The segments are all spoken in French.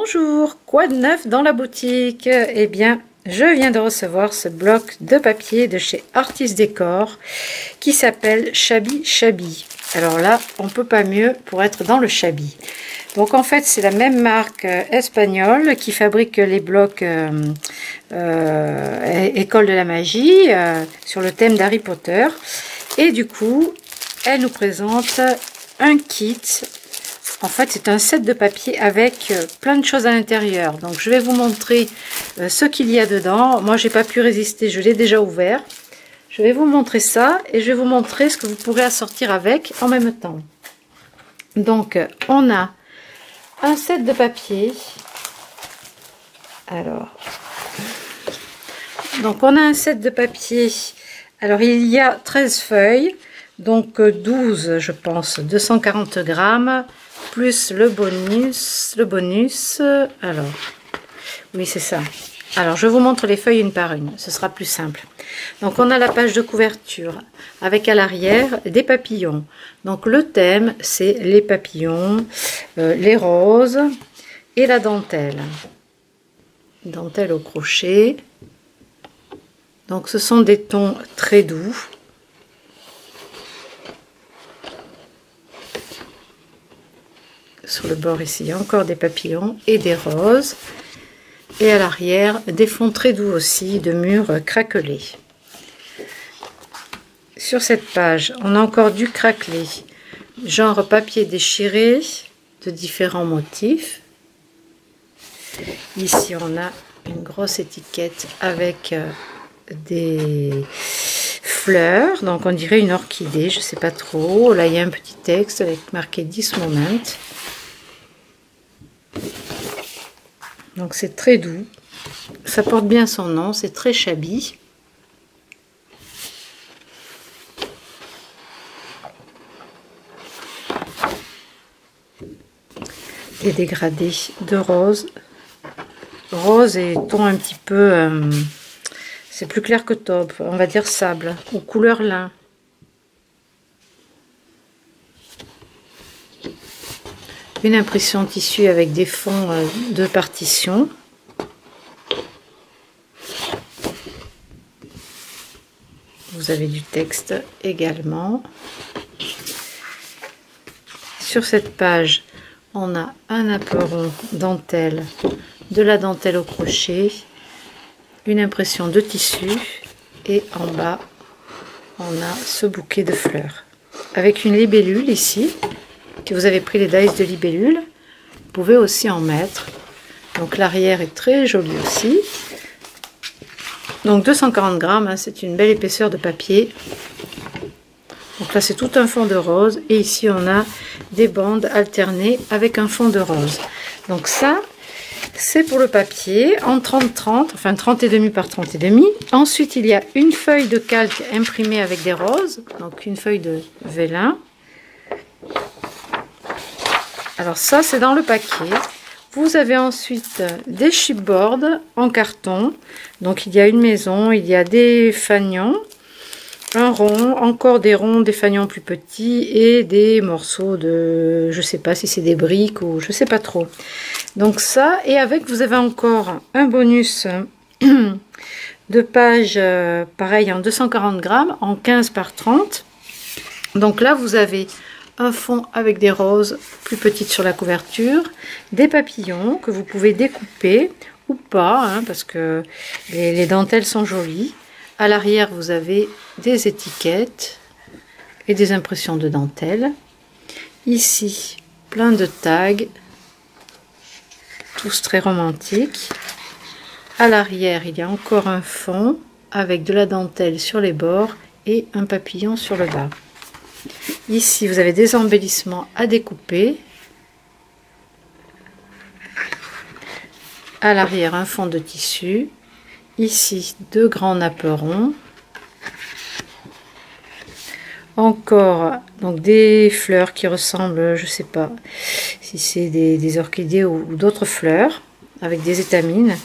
Bonjour, quoi de neuf dans la boutique? Eh bien, je viens de recevoir ce bloc de papier de chez Artis Décor qui s'appelle Shabby Shabby. Alors là, on peut pas mieux pour être dans le shabby. Donc en fait, c'est la même marque espagnole qui fabrique les blocs École de la magie sur le thème d'Harry Potter. Et du coup, elle nous présente un kit. En fait, c'est un set de papier avec plein de choses à l'intérieur. Donc, je vais vous montrer ce qu'il y a dedans. Moi, j'ai pas pu résister, je l'ai déjà ouvert. Je vais vous montrer ça et je vais vous montrer ce que vous pourrez assortir avec en même temps. Donc, on a un set de papier. Alors, donc on a un set de papier. Alors, il y a 13 feuilles, donc 12, je pense, 240 grammes. Plus le bonus, alors, oui c'est ça. Alors je vous montre les feuilles une par une, ce sera plus simple. Donc on a la page de couverture, avec à l'arrière des papillons. Donc le thème c'est les papillons, les roses et la dentelle. Dentelle au crochet. Donc ce sont des tons très doux. Sur le bord ici, il y a encore des papillons et des roses. Et à l'arrière, des fonds très doux aussi, de murs craquelés. Sur cette page, on a encore du craquelé, genre papier déchiré, de différents motifs. Ici, on a une grosse étiquette avec des fleurs. Donc, on dirait une orchidée, je ne sais pas trop. Là, il y a un petit texte avec marqué This Moment. Donc c'est très doux, ça porte bien son nom, c'est très shabby. Des dégradés de rose, rose et ton un petit peu, c'est plus clair que taupe, on va dire sable ou couleur lin. Une impression tissu avec des fonds de partition. Vous avez du texte également. Sur cette page, on a un apron dentelle, de la dentelle au crochet, une impression de tissu et en bas, on a ce bouquet de fleurs. Avec une libellule ici. Si vous avez pris les dies de libellule, vous pouvez aussi en mettre. Donc l'arrière est très joli aussi. Donc 240 grammes, hein, c'est une belle épaisseur de papier. Donc là c'est tout un fond de rose. Et ici on a des bandes alternées avec un fond de rose. Donc ça, c'est pour le papier en 30-30, enfin 30,5 par 30,5. Ensuite il y a une feuille de calque imprimée avec des roses. Donc une feuille de vélin. Alors ça, c'est dans le paquet. Vous avez ensuite des chipboards en carton. Donc il y a une maison, il y a des fanions, un rond, encore des ronds, des fanions plus petits et des morceaux de, je sais pas si c'est des briques ou je sais pas trop. Donc ça, et avec vous avez encore un bonus de page, pareil en 240 grammes, en 15 par 30. Donc là, vous avez un fond avec des roses plus petites sur la couverture, des papillons que vous pouvez découper ou pas, hein, parce que les dentelles sont jolies. À l'arrière, vous avez des étiquettes et des impressions de dentelle. Ici, plein de tags, tous très romantiques. À l'arrière, il y a encore un fond avec de la dentelle sur les bords et un papillon sur le bas. Ici, vous avez des embellissements à découper. À l'arrière, un fond de tissu. Ici, deux grands napperons. Encore donc des fleurs qui ressemblent, je ne sais pas si c'est des orchidées ou d'autres fleurs, avec des étamines.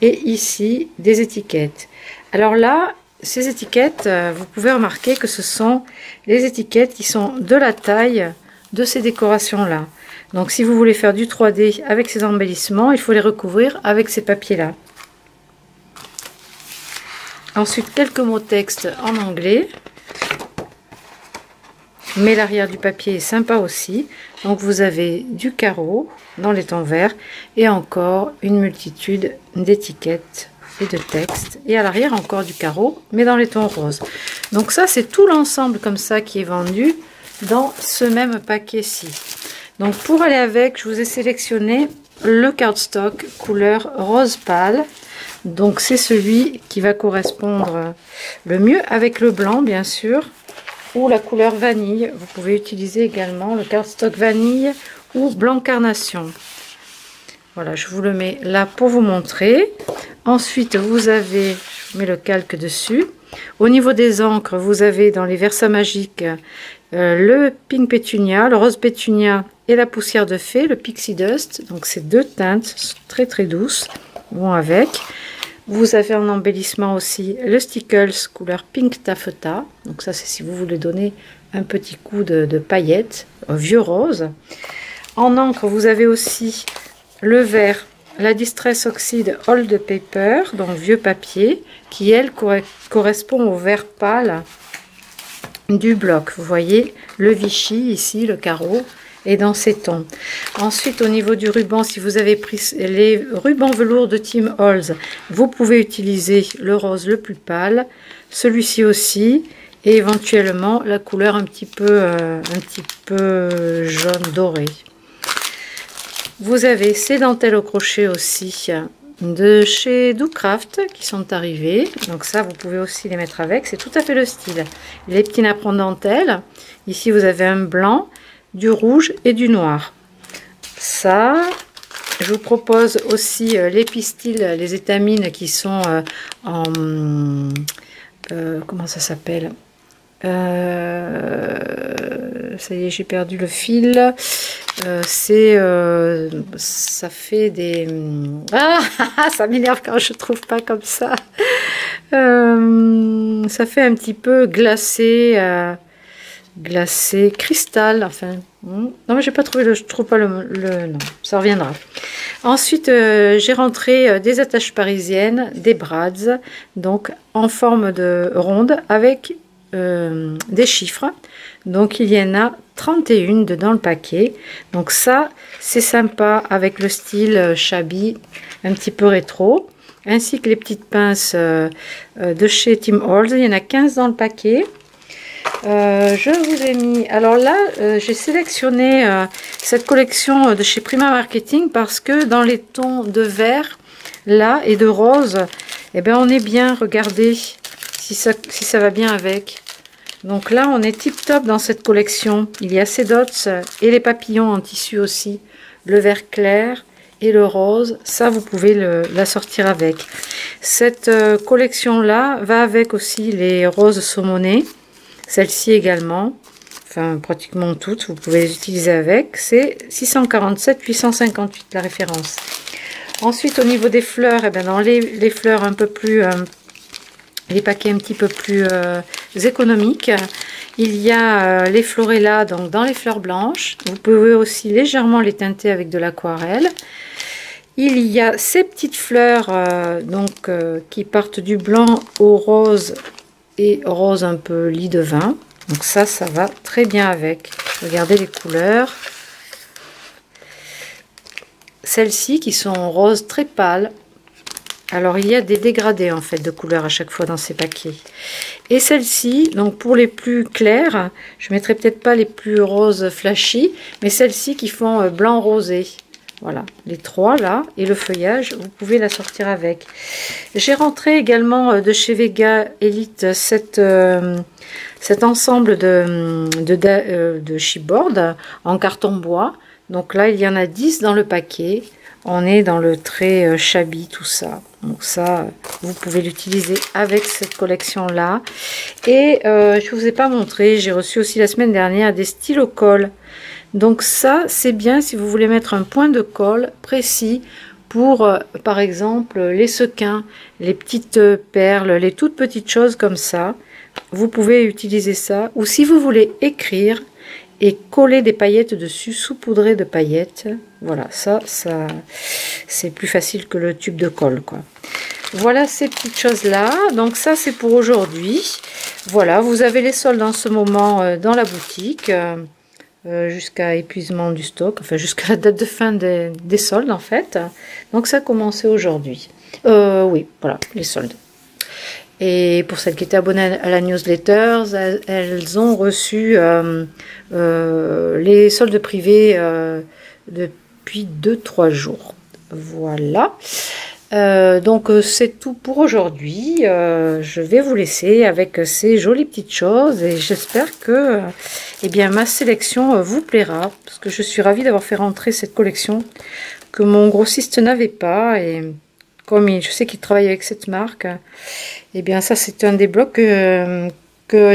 Et ici, des étiquettes. Alors là, ces étiquettes, vous pouvez remarquer que ce sont les étiquettes qui sont de la taille de ces décorations-là. Donc si vous voulez faire du 3D avec ces embellissements, il faut les recouvrir avec ces papiers-là. Ensuite, quelques mots texte en anglais. Mais l'arrière du papier est sympa aussi. Donc vous avez du carreau dans les tons verts et encore une multitude d'étiquettes et de textes. Et à l'arrière encore du carreau, mais dans les tons roses. Donc ça, c'est tout l'ensemble comme ça qui est vendu dans ce même paquet-ci. Donc pour aller avec, je vous ai sélectionné le cardstock couleur rose pâle. Donc c'est celui qui va correspondre le mieux avec le blanc, bien sûr, ou la couleur vanille. Vous pouvez utiliser également le cardstock vanille ou blanc carnation. Voilà, je vous le mets là pour vous montrer. Ensuite, vous avez, je mets le calque dessus. Au niveau des encres, vous avez dans les Versa Magiques le Pink Pétunia, le Rose Pétunia et la Poussière de Fée, le Pixie Dust. Donc ces deux teintes très très douces vont avec. Vous avez en embellissement aussi le Stickles couleur Pink Taffeta. Donc ça, c'est si vous voulez donner un petit coup de paillettes, vieux rose. En encre, vous avez aussi le vert, la Distress Oxide Old Paper, donc vieux papier, qui elle correspond au vert pâle du bloc. Vous voyez le Vichy ici, le carreau, et dans ces tons. Ensuite, au niveau du ruban, si vous avez pris les rubans velours de Tim Holtz, vous pouvez utiliser le rose le plus pâle, celui-ci aussi, et éventuellement la couleur un petit peu jaune doré. Vous avez ces dentelles au crochet aussi de chez Doocraft qui sont arrivées. Donc ça, vous pouvez aussi les mettre avec. C'est tout à fait le style. Les petits napperons dentelle. Ici, vous avez un blanc, du rouge et du noir. Ça, je vous propose aussi les pistils, les étamines qui sont en... comment ça s'appelle? Ça y est, j'ai perdu le fil. Ça fait des... Ah, ça m'énerve quand je trouve pas comme ça. Ça fait un petit peu glacé... glacé cristal, enfin non, mais j'ai pas trouvé je trouve pas le non, ça reviendra. Ensuite, j'ai rentré des attaches parisiennes, des brads, donc en forme de ronde avec des chiffres. Donc il y en a 31 dedans le paquet. Donc ça, c'est sympa avec le style shabby, un petit peu rétro, ainsi que les petites pinces de chez Tim Holtz. Il y en a 15 dans le paquet. Je vous ai mis, alors là j'ai sélectionné cette collection de chez Prima Marketing parce que dans les tons de vert là et de rose, eh bien on est bien, regardez si ça va bien avec. Donc là on est tip top dans cette collection. Il y a ces dots et les papillons en tissu aussi, le vert clair et le rose, ça vous pouvez la sortir avec. Cette collection là va avec aussi les roses saumonnées. Celle-ci également, enfin pratiquement toutes, vous pouvez les utiliser avec. C'est 647, 858 la référence. Ensuite, au niveau des fleurs, eh bien, dans les fleurs un peu plus, les paquets un petit peu plus économiques, il y a les Florella, donc dans les fleurs blanches. Vous pouvez aussi légèrement les teinter avec de l'aquarelle. Il y a ces petites fleurs qui partent du blanc au rose et rose un peu lit de vin. Donc ça va très bien avec. Regardez les couleurs. Celles-ci qui sont roses très pâles. Alors il y a des dégradés en fait de couleurs à chaque fois dans ces paquets. Et celles-ci, donc pour les plus claires, je mettrai peut-être pas les plus roses flashy, mais celles-ci qui font blanc rosé. Voilà, les trois là, et le feuillage, vous pouvez la sortir avec. J'ai rentré également de chez Vega Elite cet ensemble de chipboard en carton bois. Donc là, il y en a 10 dans le paquet. On est dans le très shabby, tout ça. Donc ça, vous pouvez l'utiliser avec cette collection-là. Et je ne vous ai pas montré, j'ai reçu aussi la semaine dernière des stylos colle. Donc ça, c'est bien si vous voulez mettre un point de colle précis pour, par exemple, les sequins, les petites perles, les toutes petites choses comme ça. Vous pouvez utiliser ça. Ou si vous voulez écrire et coller des paillettes dessus, saupoudrer de paillettes. Voilà, ça c'est plus facile que le tube de colle, quoi. Voilà ces petites choses là. Donc ça c'est pour aujourd'hui. Voilà, vous avez les soldes en ce moment dans la boutique jusqu'à épuisement du stock, enfin jusqu'à la date de fin des soldes en fait. Donc ça a commencé aujourd'hui. Oui, voilà les soldes. Et pour celles qui étaient abonnées à la newsletter, elles ont reçu les soldes privés depuis 2-3 jours. Voilà. Donc c'est tout pour aujourd'hui. Je vais vous laisser avec ces jolies petites choses et j'espère que eh bien, ma sélection vous plaira, parce que je suis ravie d'avoir fait rentrer cette collection que mon grossiste n'avait pas, et comme je sais qu'il travaille avec cette marque, et bien ça c'est un des blocs que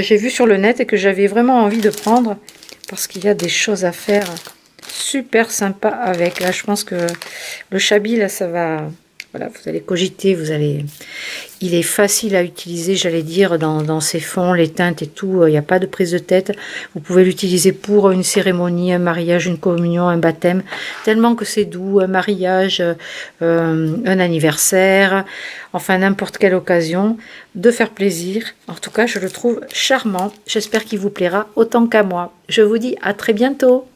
j'ai vu sur le net et que j'avais vraiment envie de prendre, parce qu'il y a des choses à faire super sympa avec. Là je pense que le Chabi là ça va... Voilà, vous allez cogiter, il est facile à utiliser, j'allais dire, dans ses fonds, les teintes et tout, il n'y a pas de prise de tête. Vous pouvez l'utiliser pour une cérémonie, un mariage, une communion, un baptême, tellement que c'est doux, un mariage, un anniversaire, enfin n'importe quelle occasion, de faire plaisir. En tout cas, je le trouve charmant. J'espère qu'il vous plaira autant qu'à moi. Je vous dis à très bientôt.